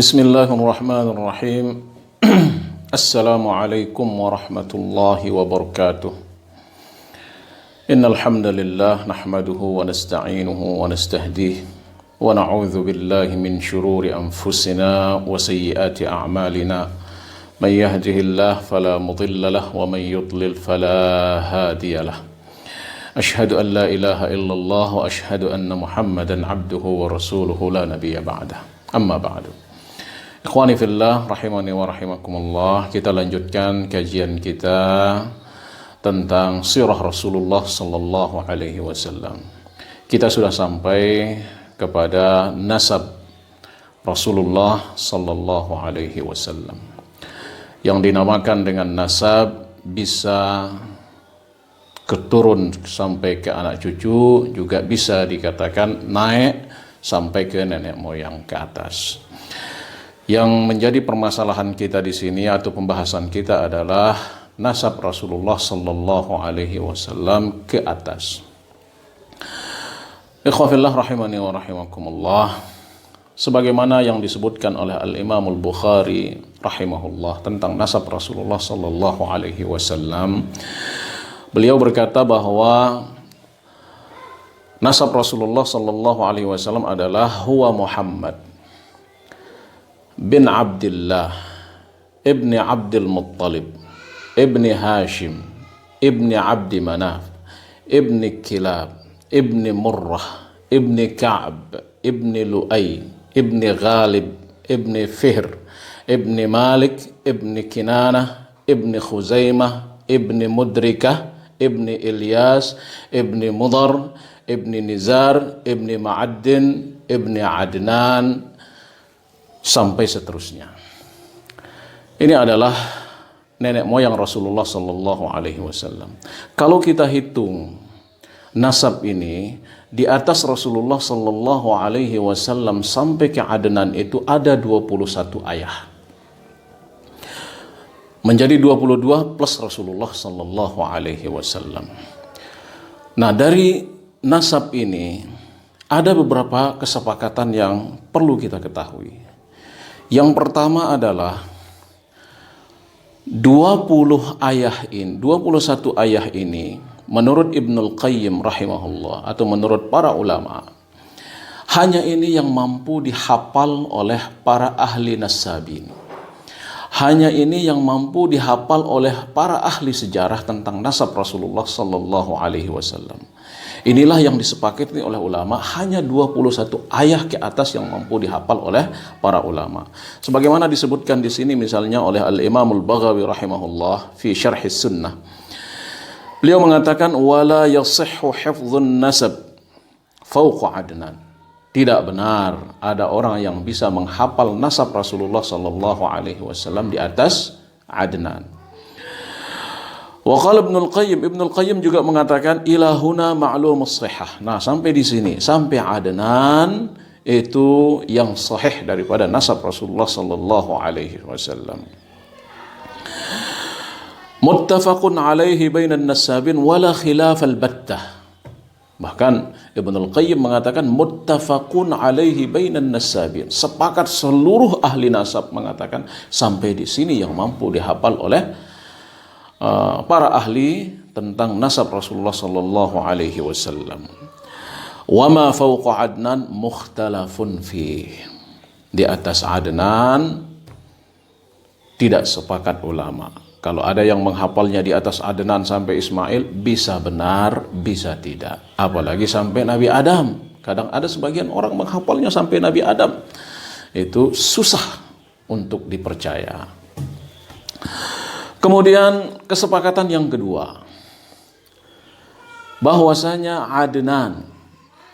Bismillahirrahmanirrahim. Assalamualaikum warahmatullahi wabarakatuh. Innal hamdalillah nahmaduhu wa nasta'inuhu wa nastahdihi wa na'udzu billahi min shururi anfusina wa sayyiati a'malina. Man yahdihillahu fala mudilla lahu wa man yudlil fala hadiya lahu. Ashhadu an la ilaha illallah wa ashhadu anna Muhammadan abduhu wa rasuluhu la nabiyya ba'dah. Amma ba'du. Ikhwani fillah rahimani wa rahimakumullah, kita lanjutkan kajian kita tentang sirah Rasulullah sallallahu alaihi wasallam. Kita sudah sampai kepada nasab Rasulullah sallallahu alaihi wasallam yang dinamakan dengan nasab, bisa keturun sampai ke anak cucu, juga bisa dikatakan naik sampai ke nenek moyang ke atas. Yang menjadi permasalahan kita di sini atau pembahasan kita adalah nasab Rasulullah sallallahu alaihi wasallam ke atas. Ikhwafillah rahimani wa rahimakumullah, sebagaimana yang disebutkan oleh Al-Imam Al-Bukhari rahimahullah tentang nasab Rasulullah sallallahu alaihi wasallam, beliau berkata bahwa nasab Rasulullah sallallahu alaihi wasallam adalah huwa Muhammad bin Abdullah ibni Abdul Muttalib ibni Hashim ibni Abdi Manaf ibni Kilab ibni Murrah ibni Ka'ab ibni Lu'ay ibni Ghalib ibni Fihr ibni Malik ibni Kinanah ibni Khuzaimah ibni Mudrikah ibni Ilyas ibni Mudar ibni Nizar ibni Ma'addin ibni Adnan sampai seterusnya. Ini adalah nenek moyang Rasulullah sallallahu alaihi wasallam. Kalau kita hitung nasab ini, di atas Rasulullah sallallahu alaihi wasallam sampai ke Adnan itu ada 21 ayah. Menjadi 22 plus Rasulullah sallallahu alaihi wasallam. Nah, dari nasab ini ada beberapa kesepakatan yang perlu kita ketahui. Yang pertama adalah 21 ayah ini menurut Ibnul Qayyim rahimahullah atau menurut para ulama, hanya ini yang mampu dihafal oleh para ahli nasabin. Hanya ini yang mampu dihafal oleh para ahli sejarah tentang nasab Rasulullah sallallahu alaihi wasallam. Inilah yang disepakati oleh ulama, hanya 21 ayah ke atas yang mampu dihafal oleh para ulama. Sebagaimana disebutkan di sini misalnya oleh Al-Imam Al-Baghawi rahimahullah fi Syarh Sunnah. Beliau mengatakan wala yasihhu hifdhun nasab fawqa Adnan. Tidak benar ada orang yang bisa menghafal nasab Rasulullah sallallahu alaihi wasallam di atas Adnan. Wa qala Ibnul Qayyim juga mengatakan ilahuna ma'lumus shihah. Nah, sampai di sini, sampai Adnan itu yang sahih daripada nasab Rasulullah sallallahu alaihi wasallam. Muttafaqun alaihi bainan nasabin wala khilaf al-battah. Bahkan Ibnul Qayyim mengatakan muttafaqun alaihi bainan nasabin. Sepakat seluruh ahli nasab mengatakan sampai di sini yang mampu dihafal oleh para ahli tentang nasab Rasulullah sallallahu alaihi wasallam. Wa ma fawqa Adnan mukhtalafun fi. Di atas Adnan tidak sepakat ulama. Kalau ada yang menghafalnya di atas Adnan sampai Ismail, bisa benar, bisa tidak. Apalagi sampai Nabi Adam. Kadang ada sebagian orang menghafalnya sampai Nabi Adam. Itu susah untuk dipercaya. Kemudian kesepakatan yang kedua, bahwasanya Adnan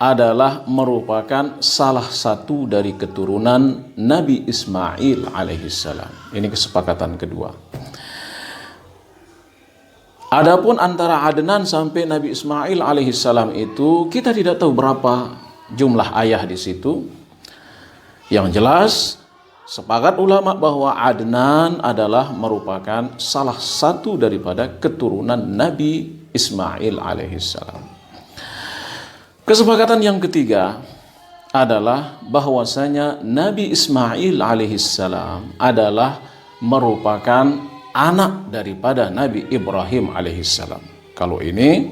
adalah merupakan salah satu dari keturunan Nabi Ismail alaihissalam. Ini kesepakatan kedua. Adapun antara Adnan sampai Nabi Ismail alaihissalam itu kita tidak tahu berapa jumlah ayah di situ. Yang jelas sepakat ulama bahwa Adnan adalah merupakan salah satu daripada keturunan Nabi Ismail alaihissalam. Kesepakatan yang ketiga adalah bahwasanya Nabi Ismail alaihissalam adalah merupakan anak daripada Nabi Ibrahim alaihissalam. Kalau ini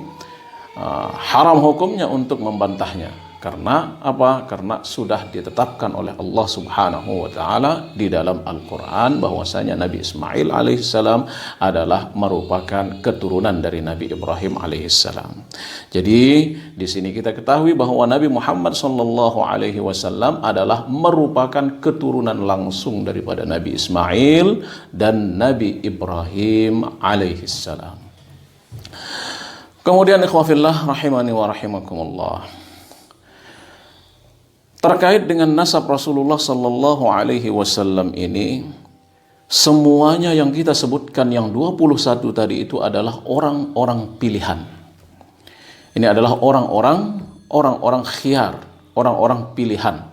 haram hukumnya untuk membantahnya. Karena apa? Karena sudah ditetapkan oleh Allah Subhanahu wa taala di dalam Al-Qur'an bahwasanya Nabi Ismail alaihissalam adalah merupakan keturunan dari Nabi Ibrahim alaihissalam. Jadi di sini kita ketahui bahwa Nabi Muhammad sallallahu alaihi wasallam adalah merupakan keturunan langsung daripada Nabi Ismail dan Nabi Ibrahim alaihissalam. Kemudian ikhwafillah rahimani wa rahimakumullah. Terkait dengan nasab Rasulullah sallallahu alaihi wasallam ini, semuanya yang kita sebutkan yang 21 tadi itu adalah orang-orang pilihan. Ini adalah orang-orang khiyar, orang-orang pilihan.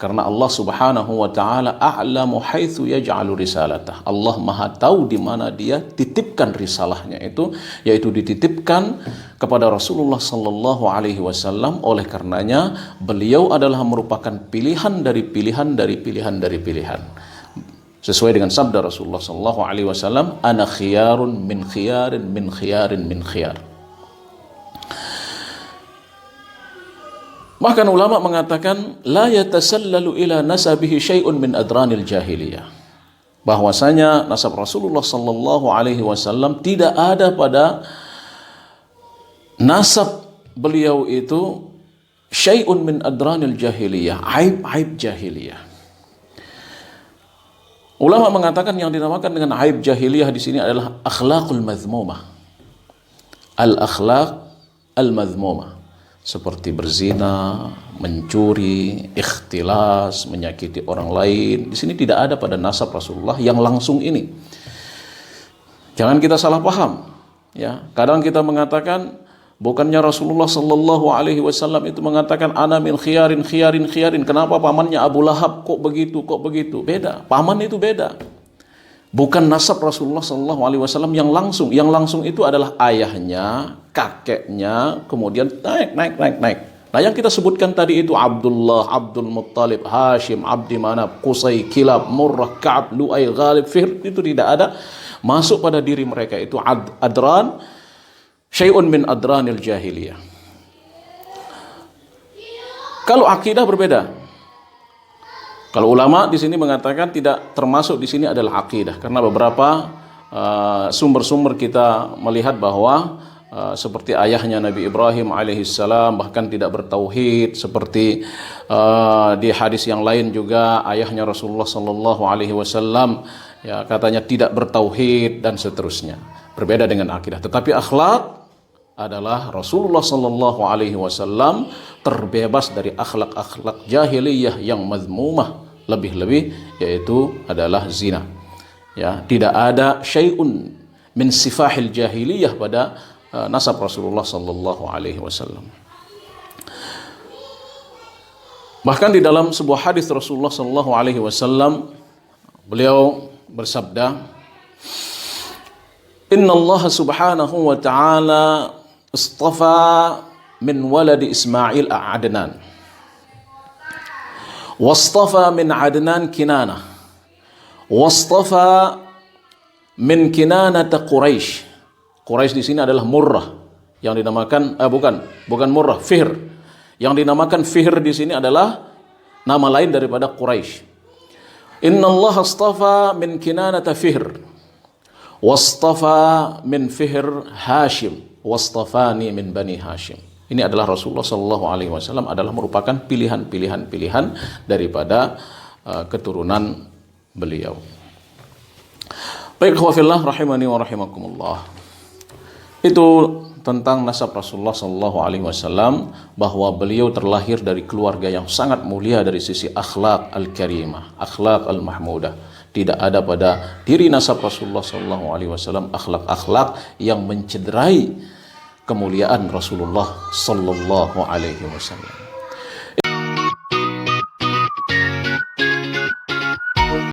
Karena Allah Subhanahu wa taala a'lamu haitsu yaj'alu risalatah. Allah Maha tahu di mana Dia titipkan risalahnya itu, yaitu dititipkan kepada Rasulullah sallallahu alaihi wasallam. Oleh karenanya beliau adalah merupakan pilihan dari pilihan dari pilihan dari pilihan. Sesuai dengan sabda Rasulullah sallallahu alaihi wasallam, ana khiyarun min khiyarin min khiyarin min khiyar. Bahkan ulama mengatakan la yatasallalu ila nasabihi syai'un min adranil jahiliyah. Bahwasanya nasab Rasulullah sallallahu alaihi wasallam tidak ada pada nasab beliau itu syai'un min adranil jahiliyah, aib-aib jahiliyah. Ulama mengatakan yang dinamakan dengan aib jahiliyah di sini adalah akhlaqul mazmumah. Al-akhlaq al-mazmumah. Seperti berzina, mencuri, ikhtilas, menyakiti orang lain. Di sini tidak ada pada nasab Rasulullah yang langsung ini. Jangan kita salah paham. Ya, kadang kita mengatakan bukannya Rasulullah sallallahu alaihi wasallam itu mengatakan ana min khiyarin khiyarin khiyarin. Kenapa pamannya Abu Lahab kok begitu kok begitu? Beda. Paman itu beda. Bukan nasab Rasulullah sallallahu alaihi wasallam yang langsung. Yang langsung itu adalah ayahnya, kakeknya, kemudian naik. Nah, yang kita sebutkan tadi itu Abdullah, Abdul Muttalib, Hashim, Abdi Manaf, Qusay, Kilab, Murrah, Ka'ab, Lu'ay, Ghalib, Fihr, itu tidak ada masuk pada diri mereka. Itu adran, syai'un min adranil jahiliyah. Kalau akidah berbeda. Kalau ulama di sini mengatakan tidak termasuk di sini adalah akidah, karena beberapa sumber-sumber kita melihat bahwa seperti ayahnya Nabi Ibrahim alaihissalam bahkan tidak bertauhid, seperti di hadis yang lain juga ayahnya Rasulullah sallallahu alaihi wasallam ya katanya tidak bertauhid dan seterusnya. Berbeda dengan akidah. Tetapi akhlak adalah Rasulullah sallallahu alaihi wasallam terbebas dari akhlak-akhlak jahiliyah yang mazmumah, lebih-lebih yaitu adalah zina. Ya, tidak ada syai'un min sifahil jahiliyah pada nasab Rasulullah sallallahu alaihi wasallam. Bahkan di dalam sebuah hadis Rasulullah sallallahu alaihi wasallam beliau bersabda, "Inna Allah subhanahu wa ta'ala istafa min waladi Ismail Adnan, wastafa min Adnan Kinanah, wastafa min Kinanata Quraisy." Quraisy di sini adalah Murrah, yang dinamakan bukan Murrah, Fihr. Yang dinamakan Fihr di sini adalah nama lain daripada Quraisy. Inna Allah astafa min Kinanata Fihr, wastafa min Fihr Hashim, wastafani min Bani Hashim. Ini adalah Rasulullah sallallahu alaihi wasallam adalah merupakan pilihan daripada keturunan beliau. Baik, khawafillah rahimani wa rahimakumullah. Itu tentang nasab Rasulullah sallallahu alaihi wasallam, bahwa beliau terlahir dari keluarga yang sangat mulia dari sisi akhlak al-karimah, akhlak al-mahmudah. Tidak ada pada diri nasab Rasulullah sallallahu alaihi wasallam akhlak-akhlak yang mencederai kemuliaan Rasulullah sallallahu alaihi wasallam.